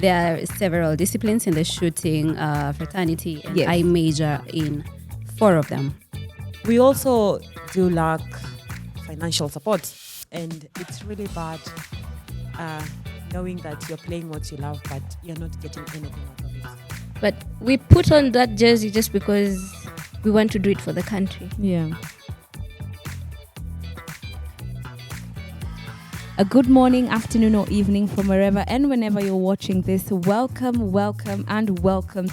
There are several disciplines in the shooting fraternity, and I major in 4 of them. We also do lack financial support, and it's really bad knowing that you're playing what you love, but you're not getting anything out of it. But we put on that jersey just because we want to do it for the country. Yeah. A good morning, afternoon, or evening from wherever and whenever you're watching this. Welcome to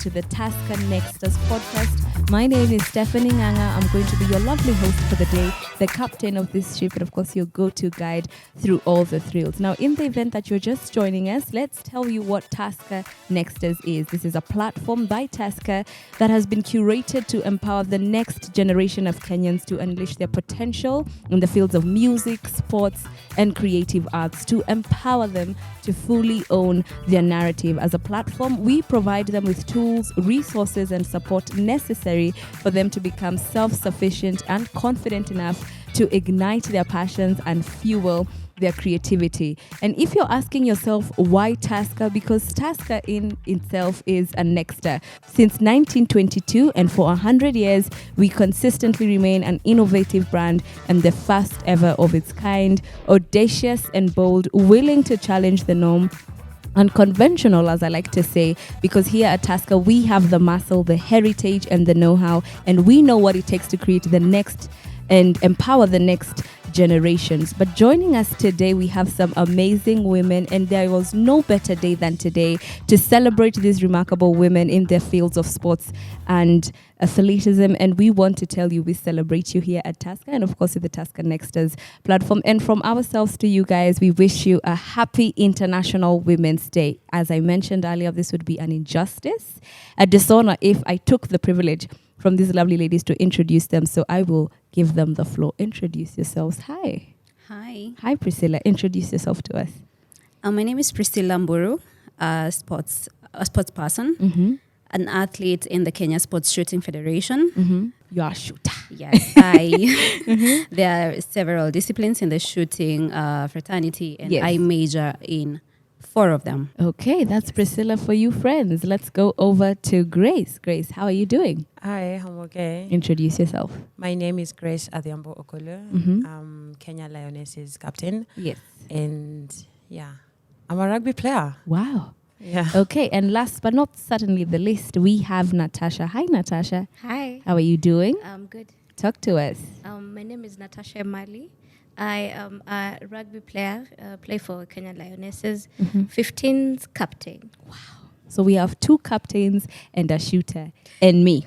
the Tusker Nexters podcast. My name is Stephanie Nganga. I'm going to be your lovely host for the day, the captain of this ship, and of course your go-to guide through all the thrills. Now, in the event that you're just joining us, let's tell you what Tusker Nexters is. This is a platform by Tusker that has been curated to empower the next generation of Kenyans to unleash their potential in the fields of music, sports, and creative arts, to empower them to fully own their narrative. As a platform, we provide them with tools, resources, and support necessary for them to become self-sufficient and confident enough to ignite their passions and fuel their creativity. And if you're asking yourself why Tusker, because Tusker in itself is a nexter. Since 1922 and for 100 years, we consistently remain an innovative brand and the first ever of its kind, audacious and bold, willing to challenge the norm, unconventional, as I like to say, because here at Tusker, we have the muscle, the heritage, and the know-how, and we know what it takes to create the next and empower the next generations. But joining us today, we have some amazing women, and there was no better day than today to celebrate these remarkable women in their fields of sports and athleticism. And we want to tell you we celebrate you here at Tusker, and of course with the Tusker Nexters platform. And from ourselves to you guys, we wish you a happy International Women's Day. As I mentioned earlier, this would be an injustice, a dishonor if I took the privilege from these lovely ladies to introduce them. So I will give them the floor. Introduce yourselves. Hi. Hi. Hi, Priscilla. Introduce yourself to us. My name is Priscilla Mburu, a sports person, an athlete in the Kenya Sports Shooting Federation. You are a shooter. Yes, there are several disciplines in the shooting fraternity, and I major in 4 of them. Okay, that's Priscilla for you friends. Let's go over to Grace. Grace, how are you doing? Hi, I'm okay. Introduce yourself. My name is Grace Adhiambo I'm Kenya Lionesses captain. Yes. And I'm a rugby player. Wow. Yeah. Okay, and last but not certainly the least, we have Natasha. Hi, Natasha. Hi. How are you doing? I'm good. Talk to us. My name is Natasha Emali. I am a rugby player, play for Kenya Lionesses, 15's captain. Wow. So we have 2 captains and a shooter and me.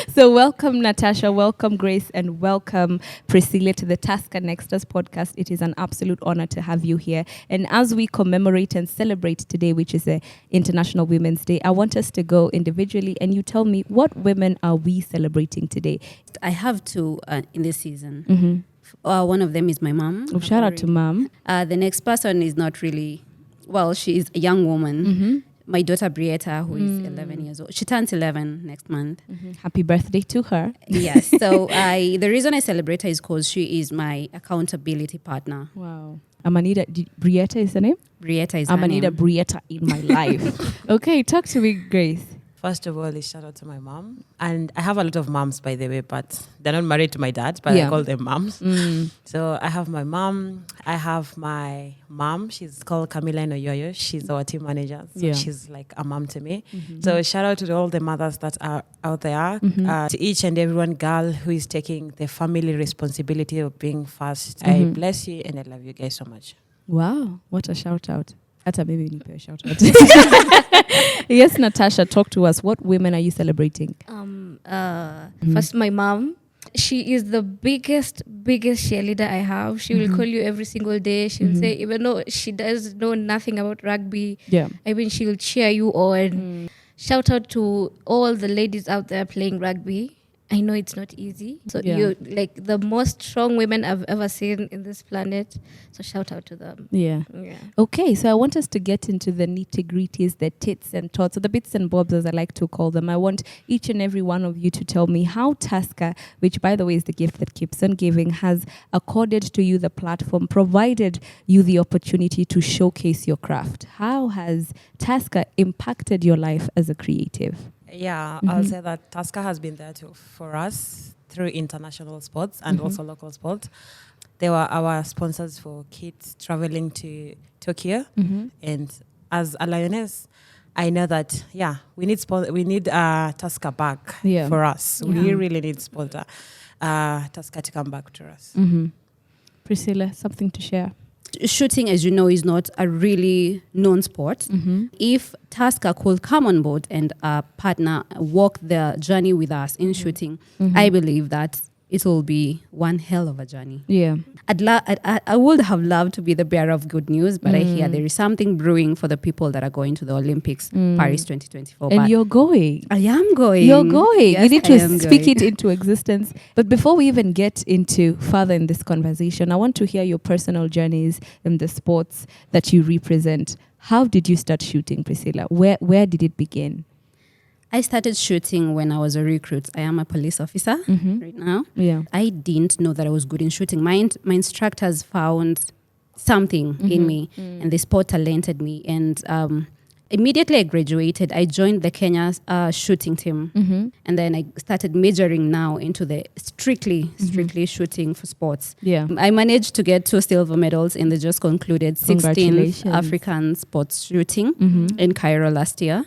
So welcome Natasha, welcome Grace, and welcome Priscilla to the Tusker Nexters podcast. It is an absolute honor to have you here. And as we commemorate and celebrate today, which is a International Women's Day, I want us to go individually and you tell me, what women are we celebrating today? I have 2 in this season. One of them is my mom. Oh, shout out to mom. The next person is not really, she is a young woman. My daughter Brietta, who is 11 years old. She turns 11 next month. Happy birthday to her. Yes. So the reason I celebrate her is because she is my accountability partner. Wow. Amanida, Brietta is the name? Brietta is her name. Amanida Brietta in my life. Okay, talk to me, Grace. First of all, a shout out to my mom. And I have a lot of moms, by the way, but they're not married to my dad, but I call them moms. So I have my mom. I have my mom. She's called Camila Noyoyo. She's our team manager. So she's like a mom to me. So shout out to all the mothers that are out there, to each and every one girl who is taking the family responsibility of being first. I bless you and I love you guys so much. Wow, what a shout out. Maybe we need a shout out. Yes, Natasha, talk to us. What women are you celebrating? First, my mom. She is the biggest cheerleader I have. She will call you every single day. She will say, even though she does know nothing about rugby, she will cheer you on. Shout out to all the ladies out there playing rugby. I know it's not easy. So Yeah. you're like the most strong women I've ever seen in this planet. So shout out to them. Yeah. Okay, so I want us to get into the nitty-gritties, the tits and tots, or the bits and bobs as I like to call them. I want each and every one of you to tell me how Tusker, which by the way is the gift that keeps on giving, has accorded to you the platform, provided you the opportunity to showcase your craft. How has Tusker impacted your life as a creative? Yeah, I'll say that Tusker has been there for us through international sports and also local sports. They were our sponsors for kids traveling to Tokyo. And as a lioness, I know that, we need Tusker back for us. Yeah. We really need sponsor Tusker to come back to us. Priscilla, something to share? Shooting, as you know, is not a really known sport. If Tusker could come on board and partner, walk the journey with us in shooting, I believe that it will be one hell of a journey. Yeah. I would have loved to be the bearer of good news, but I hear there is something brewing for the people that are going to the Olympics, Paris 2024. And you're going. I am going. You're going. Yes, you need to speak it into existence. But before we even get into further in this conversation, I want to hear your personal journeys in the sports that you represent. How did you start shooting, Priscilla? Where did it begin? I started shooting when I was a recruit. I am a police officer right now. Yeah. I didn't know that I was good in shooting. My instructors found something in me and they spot talented me. And immediately I graduated, I joined the Kenya shooting team. And then I started majoring now into the strictly shooting for sports. Yeah. I managed to get 2 silver medals in the just concluded 16th African sports shooting in Cairo last year.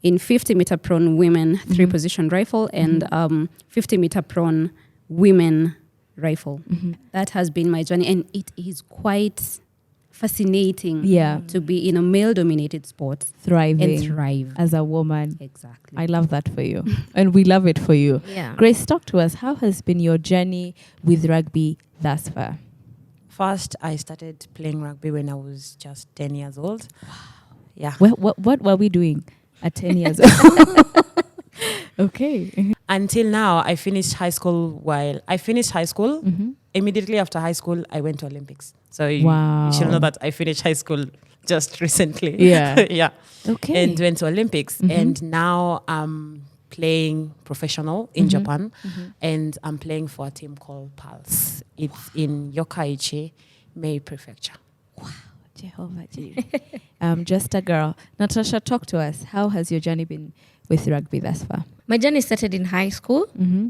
In 50-meter prone women 3-position rifle and 50-meter prone women rifle. That has been my journey, and it is quite fascinating to be in a male-dominated sport. Thriving. And thrive. As a woman. Exactly. I love that for you. And we love it for you. Yeah. Grace, talk to us. How has been your journey with rugby thus far? First, I started playing rugby when I was just 10 years old. Wow. Yeah. What were we doing at 10 years old? Okay. Until now, I finished high school. Immediately after high school, I went to Olympics. So you should know that I finished high school just recently. Yeah. Yeah. Okay. And went to Olympics. And now I'm playing professional in Japan. And I'm playing for a team called Pulse. It's in Yokkaichi, Mei Prefecture. Wow. Jehovah. Just a girl. Natasha, talk to us. How has your journey been with rugby thus far? My journey started in high school.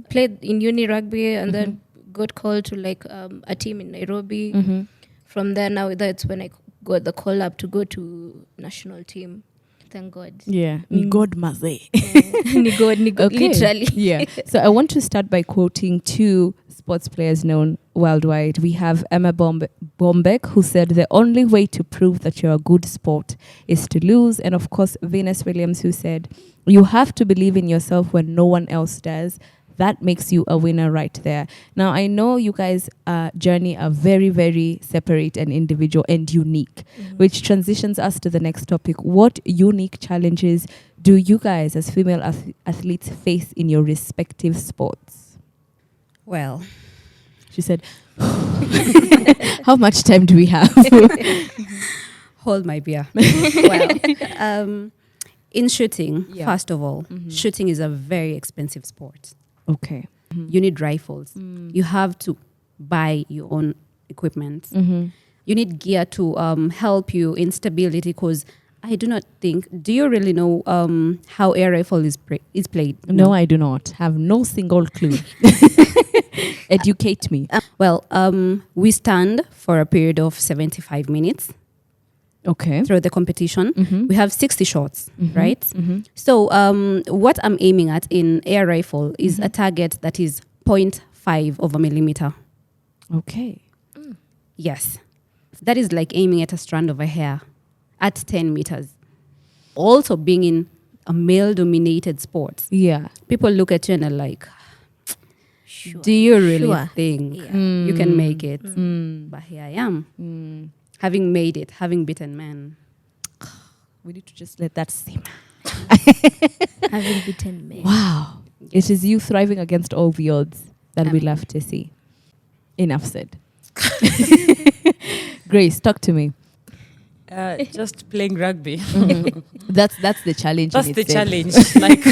Played in uni rugby and then got called to like a team in Nairobi. From there, now that's when I got the call up to go to national team. Thank God. Yeah. Ni God maze. Ni God, Okay. literally. Yeah. So I want to start by quoting 2 sports players known worldwide. We have Emma Bombeck, who said the only way to prove that you're a good sport is to lose. And of course, Venus Williams, who said you have to believe in yourself when no one else does. That makes you a winner right there. Now, I know you guys' journey are very, very separate and individual and unique, which transitions us to the next topic. What unique challenges do you guys as female athletes face in your respective sports? Well, she said, how much time do we have? hold my beer. Well, in shooting, first of all, shooting is a very expensive sport. Okay. You need rifles. You have to buy your own equipment. You need gear to help you in stability, because I do not think, do you really know how air rifle is played? No, I do not. Have no single clue. Educate me. We stand for a period of 75 minutes. Okay. Through the competition. We have 60 shots, right? So what I'm aiming at in air rifle is a target that is 0.5 of a millimeter. Okay. Yes. That is like aiming at a strand of a hair at 10 meters. Also being in a male-dominated sport. Yeah. People look at you and are like, do you really think you can make it? But here I am. Having made it, having beaten men. We need to just let that simmer. Having beaten men. Wow. It is you thriving against all the odds that we love to see. Enough said. Grace, talk to me. Just playing rugby. That's the challenge. That's the challenge. Like,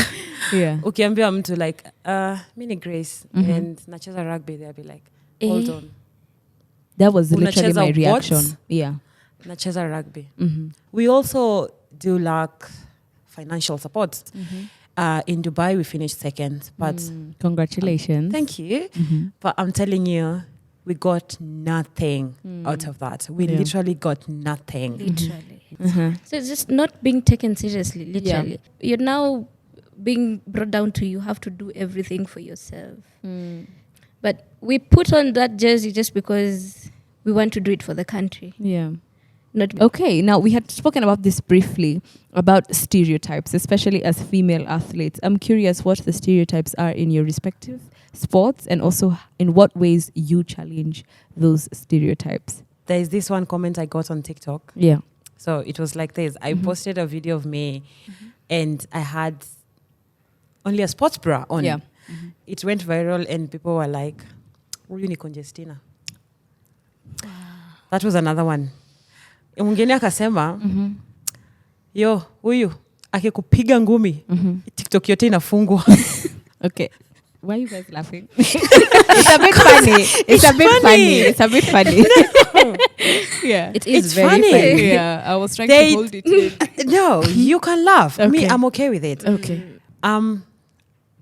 yeah. Ukiambia mtu like, mini Grace and nacheza rugby, they'll be like, hold on. That was literally my reaction. What? Yeah. Nacheza rugby. We also do like financial support. In Dubai, we finished second, but congratulations. Thank you. But I'm telling you, we got nothing out of that. We literally got nothing. Literally. So it's just not being taken seriously, literally. Yeah. You're now being brought down to you have to do everything for yourself. But we put on that jersey just because we want to do it for the country. Yeah. Okay, now we had spoken about this briefly, about stereotypes, especially as female athletes. I'm curious what the stereotypes are in your respective sports and also in what ways you challenge those stereotypes. There's this one comment I got on TikTok. Yeah. So it was like this. I posted a video of me and I had only a sports bra on. Yeah. It went viral and people were like, "Huyu ni congestina." That was another one. Mwingine akasema, yo, huyu akikupiga ngumi, TikTok yote inafungwa. Okay. Why are you guys laughing? It's a bit funny. It's a bit funny. Yeah. It's very funny. Yeah. I was trying to hold it in. No, you can laugh. Okay. Me, I'm okay with it. Okay.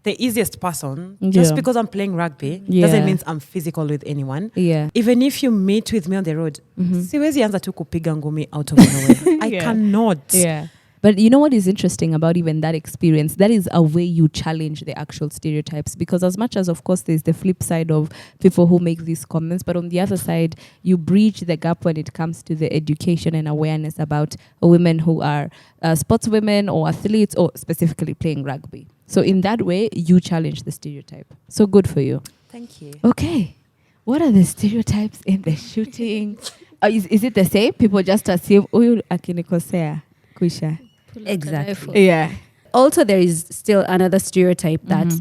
The easiest person, just because I'm playing rugby, doesn't mean I'm physical with anyone. Yeah. Even if you meet with me on the road, siwezi anza tu kupiga ngumi out of nowhere. I cannot. Yeah. But you know what is interesting about even that experience? That is a way you challenge the actual stereotypes. Because as much as, of course, there's the flip side of people who make these comments, but on the other side, you bridge the gap when it comes to the education and awareness about women who are sportswomen or athletes or specifically playing rugby. So in that way, you challenge the stereotype. So good for you. Thank you. Okay. What are the stereotypes in the shooting? Is it the same? People just assume, akinikosea, kuisha. Exactly. Yeah. Also, there is still another stereotype that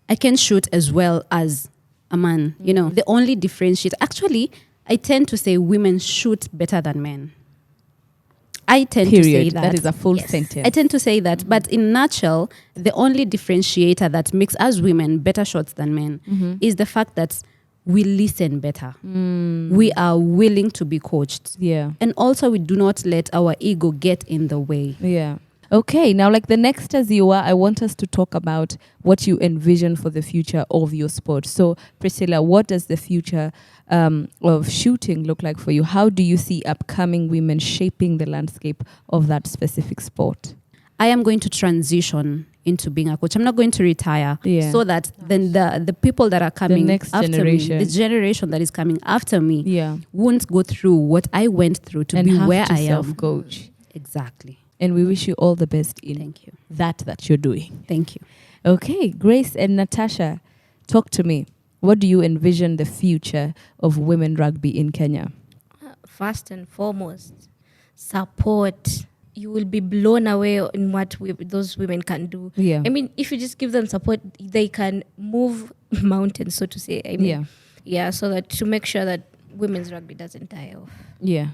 I can shoot as well as a man. You know, the only differentiate. Actually, I tend to say women shoot better than men. I tend to say that. That is a full sentence. I tend to say that. But in a nutshell, the only differentiator that makes us women better shots than men is the fact that we listen better. We are willing to be coached. Yeah. And also we do not let our ego get in the way. Yeah. Okay, now like the next as you are, I want us to talk about what you envision for the future of your sport. So Priscilla, what does the future of shooting look like for you? How do you see upcoming women shaping the landscape of that specific sport? I am going to transition into being a coach. I'm not going to retire so that then the people that are coming after generation. me, the generation that is coming after me won't go through what I went through to be where I am. Self-coach. Exactly. And we wish you all the best in Thank you. that you're doing. Thank you. Okay, Grace and Natasha, talk to me. What do you envision the future of women rugby in Kenya? First and foremost, support. You will be blown away in what those women can do. Yeah. I mean, if you just give them support, they can move mountains, so to say. I mean, so that to make sure that women's rugby doesn't die off. Yeah.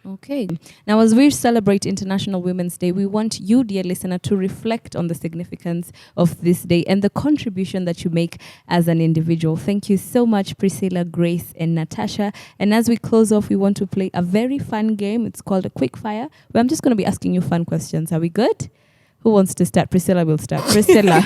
Okay. Now, as we celebrate International Women's Day, we want you, dear listener, to reflect on the significance of this day and the contribution that you make as an individual. Thank you so much, Priscilla, Grace, and Natasha. And as we close off, we want to play a very fun game. It's called a quick fire, where I'm just going to be asking you fun questions. Are we good? Who wants to start? Priscilla will start. Priscilla.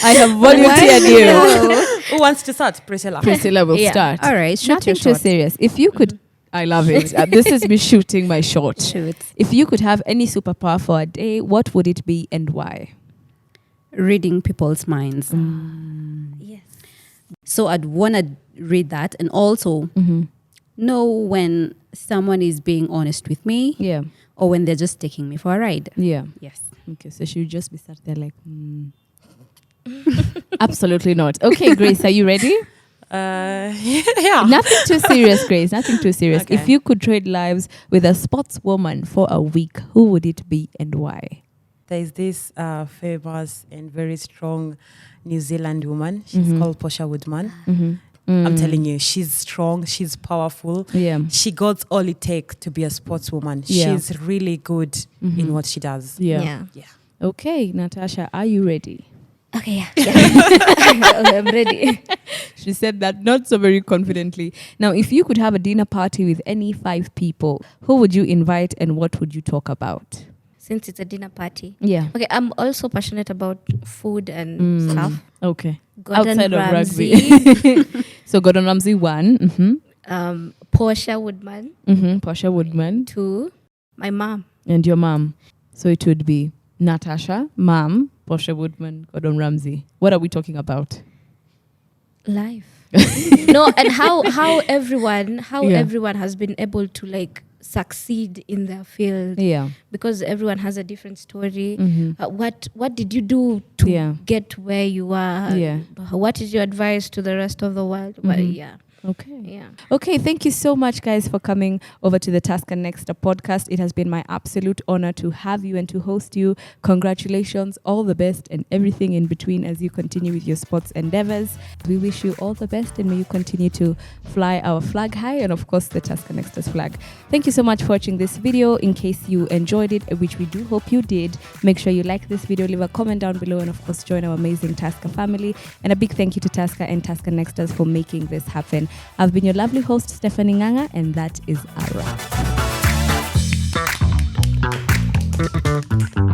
I have volunteered you. Who wants to start? Priscilla. Priscilla will start. All right. Nothing too serious. If you could, I love it. This is me shooting my shot. Shoot. If you could have any superpower for a day, what would it be and why? Reading people's minds. Yes. So I'd want to read that and also know when someone is being honest with me. Yeah. Or when they're just taking me for a ride. Yeah. Yes. Okay, so she would just be sat there like, Absolutely not. Okay, Grace, are you ready? Yeah. Nothing too serious, Grace. Nothing too serious. Okay. If you could trade lives with a sportswoman for a week, who would it be and why? there is this famous and very strong New Zealand woman. She's called Portia Woodman. I'm telling you, she's strong, she's powerful. Yeah. She got all it takes to be a sportswoman. Yeah. She's really good in what she does. Yeah. Okay, Natasha, are you ready? Okay, I'm ready. She said that not so very confidently. Now, if you could have a dinner party with any 5 people, who would you invite and what would you talk about? Since it's a dinner party. Yeah. Okay, I'm also passionate about food and stuff. Okay. Gordon Outside Ramsay. of rugby. So Gordon Ramsay 1. Portia Woodman. Portia Woodman. 2. My mom. And your mom. So it would be Natasha, mom, Portia Woodman, Gordon Ramsay. What are we talking about? Life. No, and how everyone has been able to like succeed in their field. Yeah. Because everyone has a different story. What did you do to get where you are? Yeah. What is your advice to the rest of the world? Well, yeah. Okay. Yeah. Okay, thank you so much, guys, for coming over to the Tusker Nexta podcast. It has been my absolute honor to have you and to host you. Congratulations, all the best and everything in between as you continue with your sports endeavors. We wish you all the best and may you continue to fly our flag high and, of course, the Tusker Nexta's flag. Thank you so much for watching this video. In case you enjoyed it, which we do hope you did, make sure you like this video, leave a comment down below, and, of course, join our amazing Tusker family. And a big thank you to Tusker and Tusker Nextas for making this happen. I've been your lovely host, Stephanie Nganga, and that is a wrap.